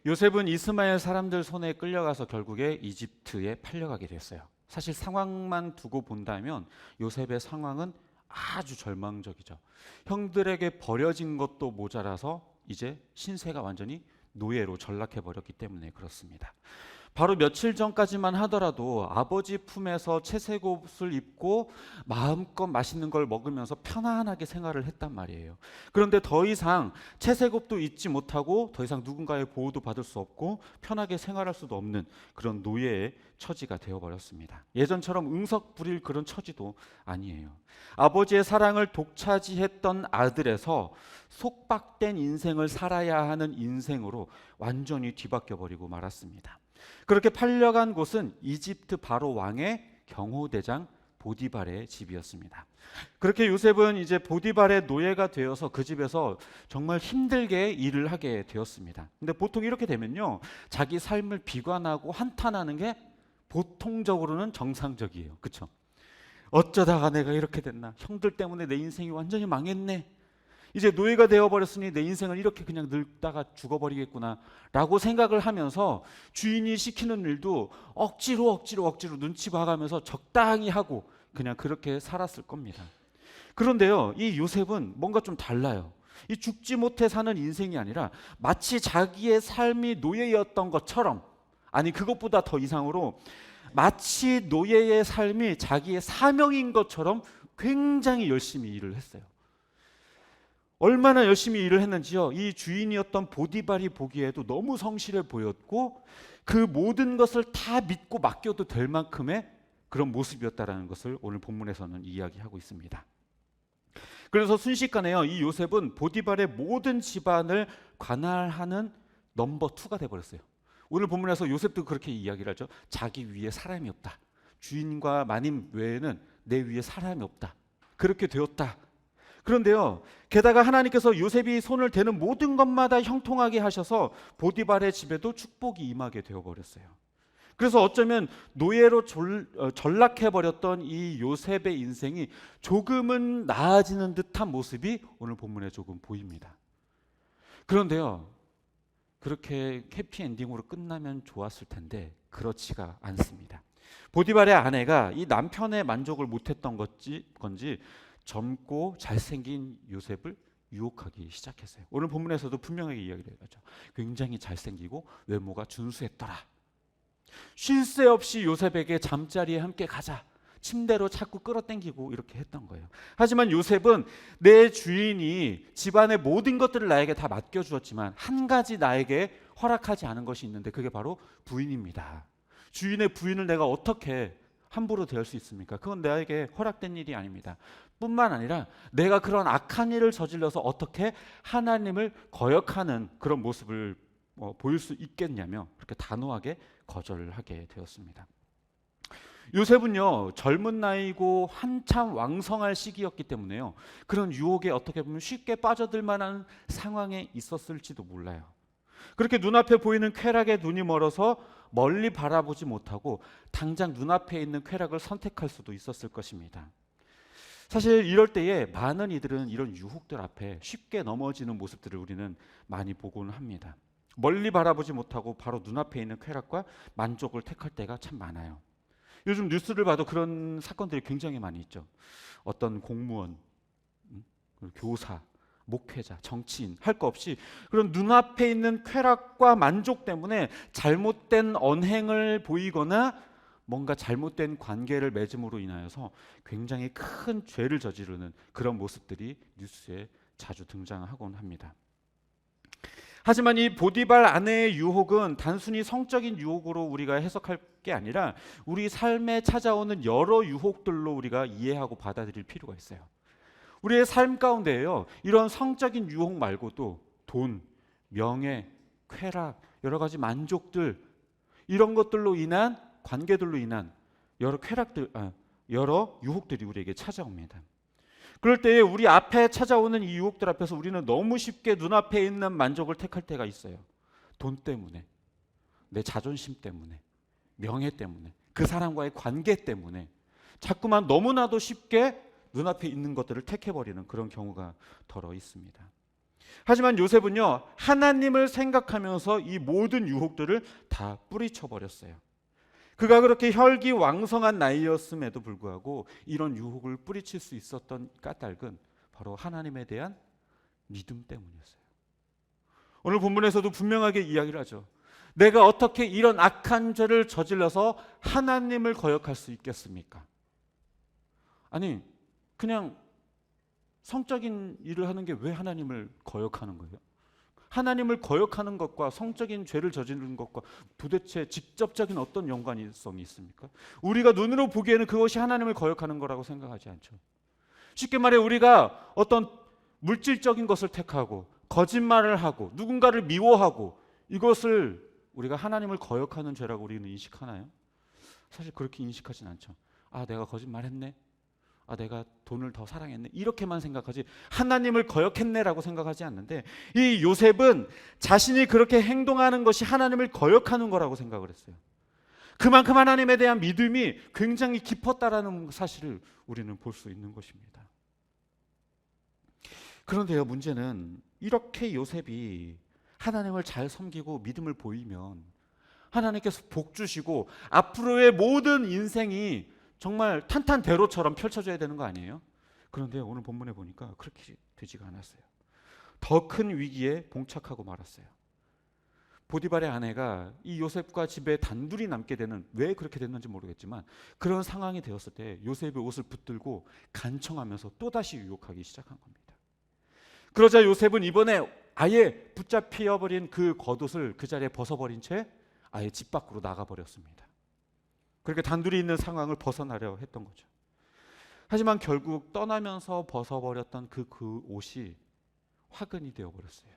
요셉은 이스마엘 사람들 손에 끌려가서 결국에 이집트에 팔려가게 됐어요. 사실 상황만 두고 본다면 요셉의 상황은 아주 절망적이죠. 형들에게 버려진 것도 모자라서 이제 신세가 완전히 노예로 전락해 버렸기 때문에 그렇습니다. 바로 며칠 전까지만 하더라도 아버지 품에서 채색옷을 입고 마음껏 맛있는 걸 먹으면서 편안하게 생활을 했단 말이에요. 그런데 더 이상 채색옷도 입지 못하고 더 이상 누군가의 보호도 받을 수 없고 편하게 생활할 수도 없는 그런 노예의 처지가 되어버렸습니다. 예전처럼 응석 부릴 그런 처지도 아니에요. 아버지의 사랑을 독차지했던 아들에서 속박된 인생을 살아야 하는 인생으로 완전히 뒤바뀌어 버리고 말았습니다. 그렇게 팔려간 곳은 이집트 바로 왕의 경호대장 보디발의 집이었습니다. 그렇게 요셉은 이제 보디발의 노예가 되어서 그 집에서 정말 힘들게 일을 하게 되었습니다. 근데 보통 이렇게 되면요, 자기 삶을 비관하고 한탄하는 게 보통적으로는 정상적이에요. 그렇죠? 어쩌다가 내가 이렇게 됐나? 형들 때문에 내 인생이 완전히 망했네. 이제 노예가 되어버렸으니 내 인생은 이렇게 그냥 늙다가 죽어버리겠구나 라고 생각을 하면서 주인이 시키는 일도 억지로 눈치 봐가면서 적당히 하고 그냥 그렇게 살았을 겁니다. 그런데요, 이 요셉은 뭔가 좀 달라요. 이 죽지 못해 사는 인생이 아니라 마치 자기의 삶이 노예였던 것처럼, 아니 그것보다 더 이상으로 마치 노예의 삶이 자기의 사명인 것처럼 굉장히 열심히 일을 했어요. 얼마나 열심히 일을 했는지요, 이 주인이었던 보디발이 보기에도 너무 성실해 보였고 그 모든 것을 다 믿고 맡겨도 될 만큼의 그런 모습이었다라는 것을 오늘 본문에서는 이야기하고 있습니다. 그래서 순식간에요, 이 요셉은 보디발의 모든 집안을 관할하는 넘버 2가 돼버렸어요. 오늘 본문에서 요셉도 그렇게 이야기를 하죠. 자기 위에 사람이 없다. 주인과 마님 외에는 내 위에 사람이 없다. 그렇게 되었다. 그런데요, 게다가 하나님께서 요셉이 손을 대는 모든 것마다 형통하게 하셔서 보디발의 집에도 축복이 임하게 되어버렸어요. 그래서 어쩌면 노예로 전락해버렸던 이 요셉의 인생이 조금은 나아지는 듯한 모습이 오늘 본문에 조금 보입니다. 그런데요, 그렇게 해피엔딩으로 끝나면 좋았을 텐데 그렇지가 않습니다. 보디발의 아내가 이 남편의 만족을 못했던 건지 젊고 잘생긴 요셉을 유혹하기 시작했어요. 오늘 본문에서도 분명하게 이야기를 하죠. 굉장히 잘생기고 외모가 준수했더라. 쉴 새 없이 요셉에게 잠자리에 함께 가자, 침대로 자꾸 끌어당기고 이렇게 했던 거예요. 하지만 요셉은 내 주인이 집안의 모든 것들을 나에게 다 맡겨주었지만 한 가지 나에게 허락하지 않은 것이 있는데 그게 바로 부인입니다. 주인의 부인을 내가 어떻게 함부로 대할 수 있습니까? 그건 나에게 허락된 일이 아닙니다. 뿐만 아니라 내가 그런 악한 일을 저질러서 어떻게 하나님을 거역하는 그런 모습을 보일 수 있겠냐며 그렇게 단호하게 거절을 하게 되었습니다. 요셉은요, 젊은 나이고 한참 왕성할 시기였기 때문에요, 그런 유혹에 어떻게 보면 쉽게 빠져들 만한 상황에 있었을지도 몰라요. 그렇게 눈앞에 보이는 쾌락에 눈이 멀어서 멀리 바라보지 못하고 당장 눈앞에 있는 쾌락을 선택할 수도 있었을 것입니다. 사실 이럴 때에 많은 이들은 이런 유혹들 앞에 쉽게 넘어지는 모습들을 우리는 많이 보곤 합니다. 멀리 바라보지 못하고 바로 눈앞에 있는 쾌락과 만족을 택할 때가 참 많아요. 요즘 뉴스를 봐도 그런 사건들이 굉장히 많이 있죠. 어떤 공무원, 교사, 목회자, 정치인 할 거 없이 그런 눈앞에 있는 쾌락과 만족 때문에 잘못된 언행을 보이거나 뭔가 잘못된 관계를 맺음으로 인하여서 굉장히 큰 죄를 저지르는 그런 모습들이 뉴스에 자주 등장하곤 합니다. 하지만 이 보디발 아내의 유혹은 단순히 성적인 유혹으로 우리가 해석할 게 아니라 우리 삶에 찾아오는 여러 유혹들로 우리가 이해하고 받아들일 필요가 있어요. 우리의 삶 가운데에요, 이런 성적인 유혹 말고도 돈, 명예, 쾌락, 여러 가지 만족들, 이런 것들로 인한 관계들로 인한 여러 유혹들이 우리에게 찾아옵니다. 그럴 때에 우리 앞에 찾아오는 이 유혹들 앞에서 우리는 너무 쉽게 눈앞에 있는 만족을 택할 때가 있어요. 돈 때문에, 내 자존심 때문에, 명예 때문에, 그 사람과의 관계 때문에 자꾸만 너무나도 쉽게 눈앞에 있는 것들을 택해버리는 그런 경우가 더러 있습니다. 하지만 요셉은요, 하나님을 생각하면서 이 모든 유혹들을 다 뿌리쳐 버렸어요. 그가 그렇게 혈기왕성한 나이였음에도 불구하고 이런 유혹을 뿌리칠 수 있었던 까닭은 바로 하나님에 대한 믿음 때문이었어요. 오늘 본문에서도 분명하게 이야기를 하죠. 내가 어떻게 이런 악한 죄를 저질러서 하나님을 거역할 수 있겠습니까? 아니, 그냥 성적인 일을 하는 게 왜 하나님을 거역하는 거예요? 하나님을 거역하는 것과 성적인 죄를 저지르는 것과 도대체 직접적인 어떤 연관성이 있습니까? 우리가 눈으로 보기에는 그것이 하나님을 거역하는 거라고 생각하지 않죠. 쉽게 말해 우리가 어떤 물질적인 것을 택하고 거짓말을 하고 누군가를 미워하고 이것을 우리가 하나님을 거역하는 죄라고 우리는 인식하나요? 사실 그렇게 인식하진 않죠. 아, 내가 거짓말했네. 아, 내가 돈을 더 사랑했네. 이렇게만 생각하지 하나님을 거역했네라고 생각하지 않는데, 이 요셉은 자신이 그렇게 행동하는 것이 하나님을 거역하는 거라고 생각을 했어요. 그만큼 하나님에 대한 믿음이 굉장히 깊었다라는 사실을 우리는 볼 수 있는 것입니다. 그런데요, 문제는 이렇게 요셉이 하나님을 잘 섬기고 믿음을 보이면 하나님께서 복 주시고 앞으로의 모든 인생이 정말 탄탄대로처럼 펼쳐져야 되는 거 아니에요? 그런데 오늘 본문에 보니까 그렇게 되지가 않았어요. 더 큰 위기에 봉착하고 말았어요. 보디발의 아내가 이 요셉과 집에 단둘이 남게 되는, 왜 그렇게 됐는지 모르겠지만 그런 상황이 되었을 때 요셉의 옷을 붙들고 간청하면서 또다시 유혹하기 시작한 겁니다. 그러자 요셉은 이번에 아예 붙잡혀버린 그 겉옷을 그 자리에 벗어버린 채 아예 집 밖으로 나가버렸습니다. 그렇게 단둘이 있는 상황을 벗어나려 했던 거죠. 하지만 결국 떠나면서 벗어버렸던 그 옷이 화근이 되어버렸어요.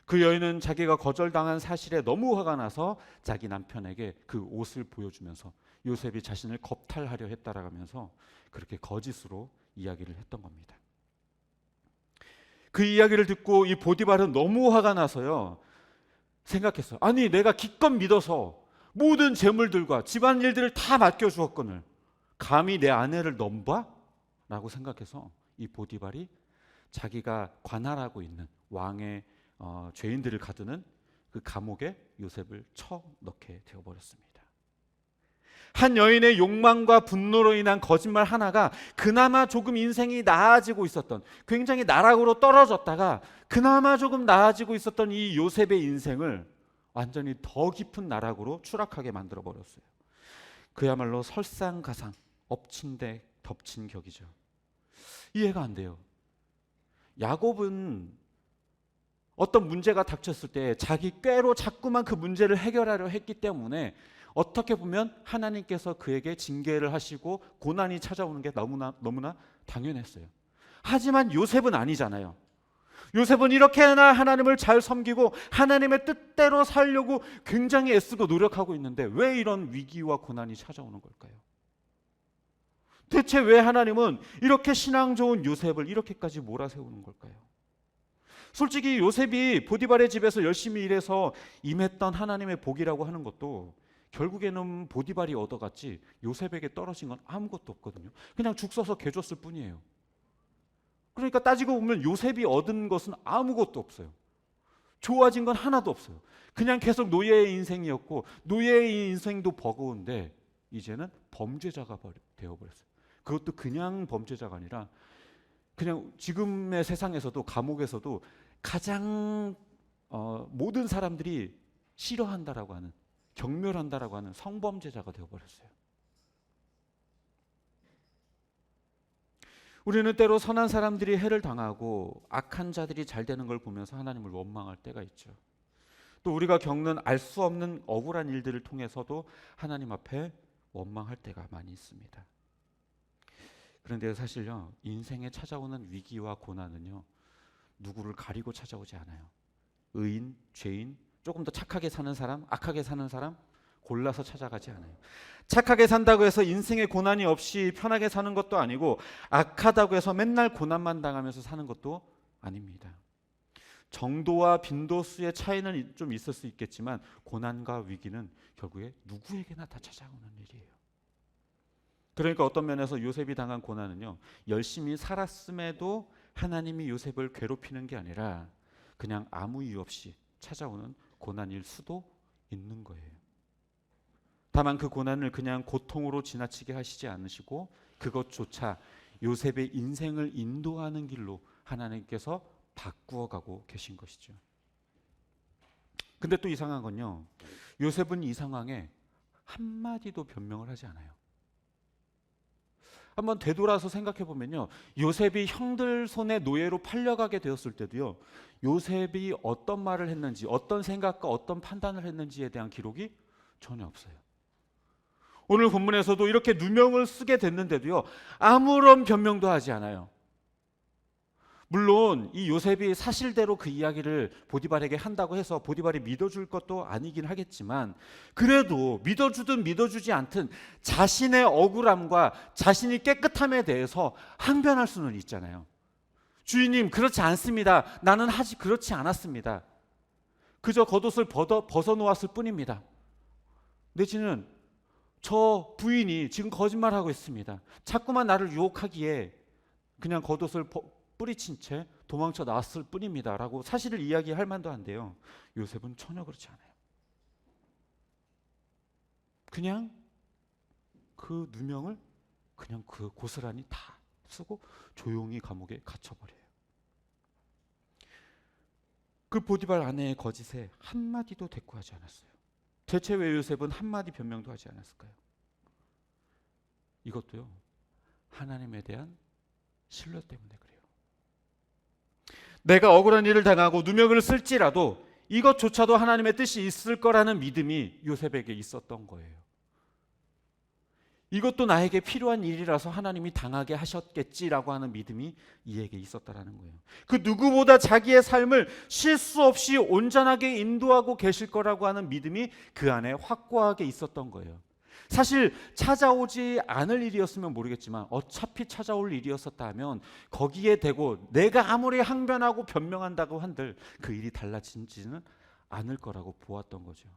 그 여인은 자기가 거절당한 사실에 너무 화가 나서 자기 남편에게 그 옷을 보여주면서 요셉이 자신을 겁탈하려 했다라고 하면서 그렇게 거짓으로 이야기를 했던 겁니다. 그 이야기를 듣고 이 보디발은 너무 화가 나서요, 생각했어요. 아니, 내가 기껏 믿어서 모든 재물들과 집안일들을 다 맡겨주었거늘 감히 내 아내를 넘봐? 라고 생각해서 이 보디발이 자기가 관할하고 있는 왕의 죄인들을 가두는 그 감옥에 요셉을 쳐넣게 되어버렸습니다. 한 여인의 욕망과 분노로 인한 거짓말 하나가 그나마 조금 인생이 나아지고 있었던, 굉장히 나락으로 떨어졌다가 그나마 조금 나아지고 있었던 이 요셉의 인생을 완전히 더 깊은 나락으로 추락하게 만들어 버렸어요. 그야말로 설상가상, 엎친 데 덮친 격이죠. 이해가 안 돼요. 야곱은 어떤 문제가 닥쳤을 때 자기 꾀로 자꾸만 그 문제를 해결하려 했기 때문에 어떻게 보면 하나님께서 그에게 징계를 하시고 고난이 찾아오는 게 너무나 당연했어요. 하지만 요셉은 아니잖아요. 요셉은 이렇게나 하나님을 잘 섬기고 하나님의 뜻대로 살려고 굉장히 애쓰고 노력하고 있는데 왜 이런 위기와 고난이 찾아오는 걸까요? 대체 왜 하나님은 이렇게 신앙 좋은 요셉을 이렇게까지 몰아세우는 걸까요? 솔직히 요셉이 보디발의 집에서 열심히 일해서 임했던 하나님의 복이라고 하는 것도 결국에는 보디발이 얻어갔지 요셉에게 떨어진 건 아무것도 없거든요. 그냥 죽 써서 개 줬을 뿐이에요. 그러니까 따지고 보면 요셉이 얻은 것은 아무것도 없어요. 좋아진 건 하나도 없어요. 그냥 계속 노예의 인생이었고 노예의 인생도 버거운데 이제는 범죄자가 되어버렸어요. 그것도 그냥 범죄자가 아니라 그냥 지금의 세상에서도, 감옥에서도 가장 모든 사람들이 싫어한다라고 하는, 경멸한다라고 하는 성범죄자가 되어버렸어요. 우리는 때로 선한 사람들이 해를 당하고 악한 자들이 잘 되는 걸 보면서 하나님을 원망할 때가 있죠. 또 우리가 겪는 알 수 없는 억울한 일들을 통해서도 하나님 앞에 원망할 때가 많이 있습니다. 그런데 사실요, 인생에 찾아오는 위기와 고난은요, 누구를 가리고 찾아오지 않아요. 의인, 죄인, 조금 더 착하게 사는 사람, 악하게 사는 사람 골라서 찾아가지 않아요. 착하게 산다고 해서 인생에 고난이 없이 편하게 사는 것도 아니고 악하다고 해서 맨날 고난만 당하면서 사는 것도 아닙니다. 정도와 빈도수의 차이는 좀 있을 수 있겠지만 고난과 위기는 결국에 누구에게나 다 찾아오는 일이에요. 그러니까 어떤 면에서 요셉이 당한 고난은요, 열심히 살았음에도 하나님이 요셉을 괴롭히는 게 아니라 그냥 아무 이유 없이 찾아오는 고난일 수도 있는 거예요. 다만 그 고난을 그냥 고통으로 지나치게 하시지 않으시고 그것조차 요셉의 인생을 인도하는 길로 하나님께서 바꾸어 가고 계신 것이죠. 근데 또 이상한 건요, 요셉은 이 상황에 한마디도 변명을 하지 않아요. 한번 되돌아서 생각해 보면요, 요셉이 형들 손에 노예로 팔려가게 되었을 때도요, 요셉이 어떤 말을 했는지, 어떤 생각과 어떤 판단을 했는지에 대한 기록이 전혀 없어요. 오늘 본문에서도 이렇게 누명을 쓰게 됐는데도요, 아무런 변명도 하지 않아요. 물론 이 요셉이 사실대로 그 이야기를 보디발에게 한다고 해서 보디발이 믿어줄 것도 아니긴 하겠지만, 그래도 믿어주든 믿어주지 않든 자신의 억울함과 자신이 깨끗함에 대해서 항변할 수는 있잖아요. 주인님, 그렇지 않습니다. 나는 그렇지 않았습니다. 그저 겉옷을 벗어놓았을 뿐입니다. 내지는 저 부인이 지금 거짓말하고 있습니다. 자꾸만 나를 유혹하기에 그냥 겉옷을 뿌리친 채 도망쳐 나왔을 뿐입니다 라고 사실을 이야기할 만도 한데요, 요셉은 전혀 그렇지 않아요. 그냥 그 누명을 그냥 그 고스란히 다 쓰고 조용히 감옥에 갇혀버려요. 그 보디발 아내의 거짓에 한마디도 대꾸하지 않았어요. 대체 왜 요셉은 한마디 변명도 하지 않았을까요? 이것도요, 하나님에 대한 신뢰 때문에 그래요. 내가 억울한 일을 당하고 누명을 쓸지라도 이것조차도 하나님의 뜻이 있을 거라는 믿음이 요셉에게 있었던 거예요. 이것도 나에게 필요한 일이라서 하나님이 당하게 하셨겠지라고 하는 믿음이 이에게 있었다라는 거예요. 그 누구보다 자기의 삶을 실수 없이 온전하게 인도하고 계실 거라고 하는 믿음이 그 안에 확고하게 있었던 거예요. 사실 찾아오지 않을 일이었으면 모르겠지만 어차피 찾아올 일이었었다면 거기에 대고 내가 아무리 항변하고 변명한다고 한들 그 일이 달라지지는 않을 거라고 보았던 거죠.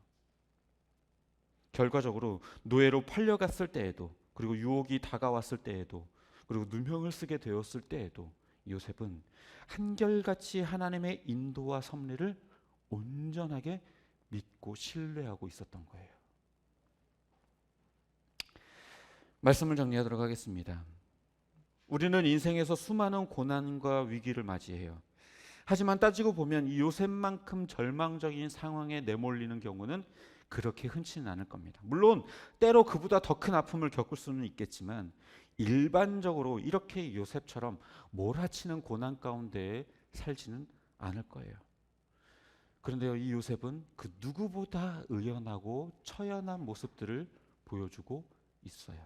결과적으로 노예로 팔려갔을 때에도, 그리고 유혹이 다가왔을 때에도, 그리고 누명을 쓰게 되었을 때에도 요셉은 한결같이 하나님의 인도와 섭리를 온전하게 믿고 신뢰하고 있었던 거예요. 말씀을 정리하도록 하겠습니다. 우리는 인생에서 수많은 고난과 위기를 맞이해요. 하지만 따지고 보면 이 요셉만큼 절망적인 상황에 내몰리는 경우는 그렇게 흔치는 않을 겁니다. 물론 때로 그보다 더 큰 아픔을 겪을 수는 있겠지만 일반적으로 이렇게 요셉처럼 몰아치는 고난 가운데 살지는 않을 거예요. 그런데요, 이 요셉은 그 누구보다 의연하고 처연한 모습들을 보여주고 있어요.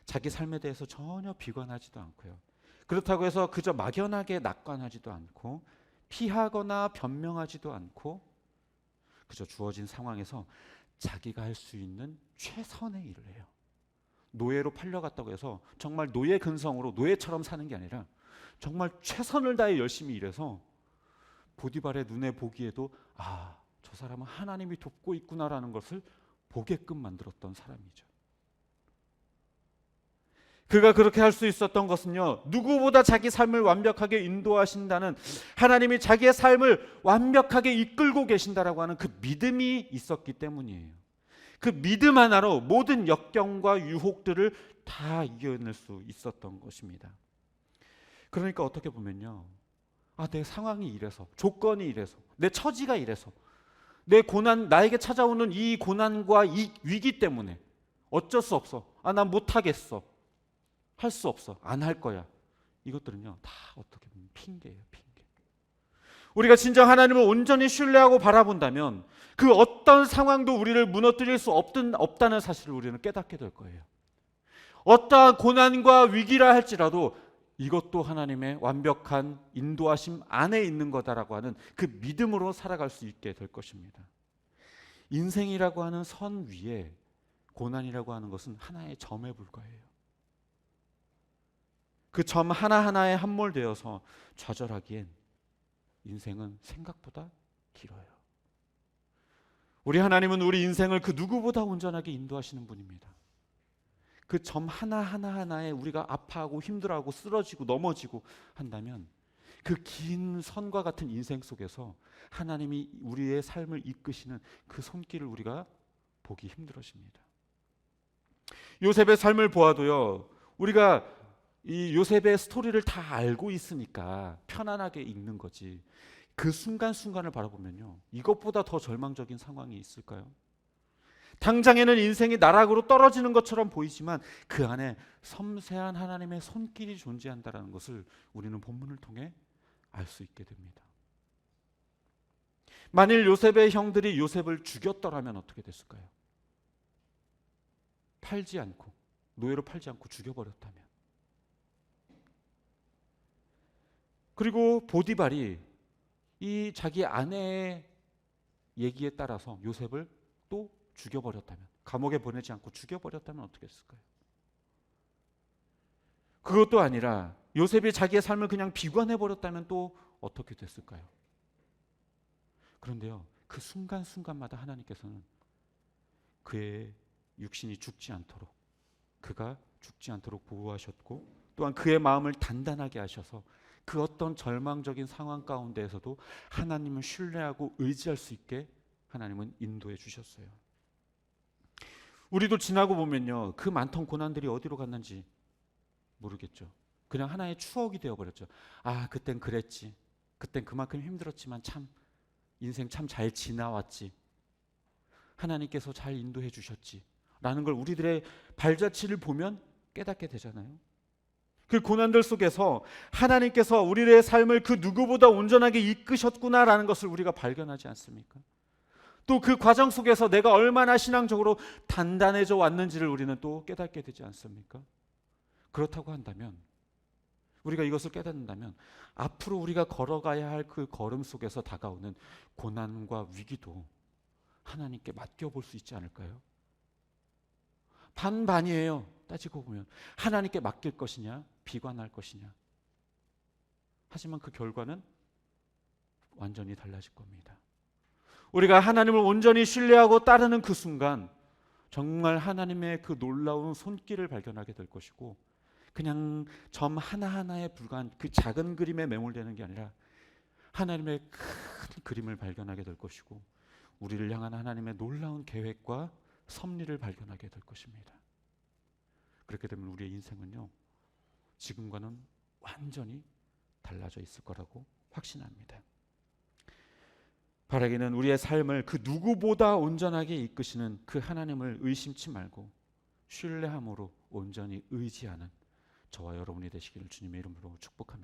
자기 삶에 대해서 전혀 비관하지도 않고요. 그렇다고 해서 그저 막연하게 낙관하지도 않고 피하거나 변명하지도 않고 그저 주어진 상황에서 자기가 할 수 있는 최선의 일을 해요. 노예로 팔려갔다고 해서 정말 노예 근성으로 노예처럼 사는 게 아니라 정말 최선을 다해 열심히 일해서 보디발의 눈에 보기에도 저 사람은 하나님이 돕고 있구나라는 것을 보게끔 만들었던 사람이죠. 그가 그렇게 할 수 있었던 것은요, 누구보다 자기 삶을 완벽하게 인도하신다는, 하나님이 자기의 삶을 완벽하게 이끌고 계신다라고 하는 그 믿음이 있었기 때문이에요. 그 믿음 하나로 모든 역경과 유혹들을 다 이겨낼 수 있었던 것입니다. 그러니까 어떻게 보면요, 내 상황이 이래서, 조건이 이래서, 내 처지가 이래서, 내 고난, 나에게 찾아오는 이 고난과 이 위기 때문에 어쩔 수 없어, 난 못하겠어, 할 수 없어, 안 할 거야, 이것들은요 다 어떻게 보면 핑계예요, 핑계. 우리가 진정 하나님을 온전히 신뢰하고 바라본다면 그 어떤 상황도 우리를 무너뜨릴 수 없다는 사실을 우리는 깨닫게 될 거예요. 어떠한 고난과 위기라 할지라도 이것도 하나님의 완벽한 인도하심 안에 있는 거다라고 하는 그 믿음으로 살아갈 수 있게 될 것입니다. 인생이라고 하는 선 위에 고난이라고 하는 것은 하나의 점에 불과해요. 그 점 하나하나에 함몰되어서 좌절하기엔 인생은 생각보다 길어요. 우리 하나님은 우리 인생을 그 누구보다 온전하게 인도하시는 분입니다. 그 점 하나하나에 우리가 아파하고 힘들어하고 쓰러지고 넘어지고 한다면 그 긴 선과 같은 인생 속에서 하나님이 우리의 삶을 이끄시는 그 손길을 우리가 보기 힘들어집니다. 요셉의 삶을 보아도요, 우리가 이 요셉의 스토리를 다 알고 있으니까 편안하게 읽는 거지, 그 순간순간을 바라보면요, 이것보다 더 절망적인 상황이 있을까요? 당장에는 인생이 나락으로 떨어지는 것처럼 보이지만 그 안에 섬세한 하나님의 손길이 존재한다는 것을 우리는 본문을 통해 알 수 있게 됩니다. 만일 요셉의 형들이 요셉을 죽였더라면 어떻게 됐을까요? 팔지 않고, 노예로 팔지 않고 죽여버렸다면. 그리고 보디발이 이 자기 아내의 얘기에 따라서 요셉을 또 죽여버렸다면, 감옥에 보내지 않고 죽여버렸다면 어떻게 했을까요? 그것도 아니라 요셉이 자기의 삶을 그냥 비관해버렸다면 또 어떻게 됐을까요? 그런데요, 그 순간순간마다 하나님께서는 그의 육신이 죽지 않도록, 그가 죽지 않도록 보호하셨고, 또한 그의 마음을 단단하게 하셔서 그 어떤 절망적인 상황 가운데에서도 하나님을 신뢰하고 의지할 수 있게 하나님은 인도해 주셨어요. 우리도 지나고 보면요, 그 많던 고난들이 어디로 갔는지 모르겠죠. 그냥 하나의 추억이 되어버렸죠. 아, 그땐 그랬지. 그땐 그만큼 힘들었지만 참 인생 참 잘 지나왔지. 하나님께서 잘 인도해 주셨지. 라는 걸 우리들의 발자취를 보면 깨닫게 되잖아요. 그 고난들 속에서 하나님께서 우리의 삶을 그 누구보다 온전하게 이끄셨구나라는 것을 우리가 발견하지 않습니까? 또 그 과정 속에서 내가 얼마나 신앙적으로 단단해져 왔는지를 우리는 또 깨닫게 되지 않습니까? 그렇다고 한다면, 우리가 이것을 깨닫는다면 앞으로 우리가 걸어가야 할 그 걸음 속에서 다가오는 고난과 위기도 하나님께 맡겨볼 수 있지 않을까요? 반반이에요. 따지고 보면 하나님께 맡길 것이냐, 비관할 것이냐. 하지만 그 결과는 완전히 달라질 겁니다. 우리가 하나님을 온전히 신뢰하고 따르는 그 순간 정말 하나님의 그 놀라운 손길을 발견하게 될 것이고, 그냥 점 하나하나에 불과한 그 작은 그림에 매몰되는 게 아니라 하나님의 큰 그림을 발견하게 될 것이고, 우리를 향한 하나님의 놀라운 계획과 섭리를 발견하게 될 것입니다. 그렇게 되면 우리의 인생은요, 지금과는 완전히 달라져 있을 거라고 확신합니다. 바라기는 우리의 삶을 그 누구보다 온전하게 이끄시는 그 하나님을 의심치 말고 신뢰함으로 온전히 의지하는 저와 여러분이 되시기를 주님의 이름으로 축복합니다.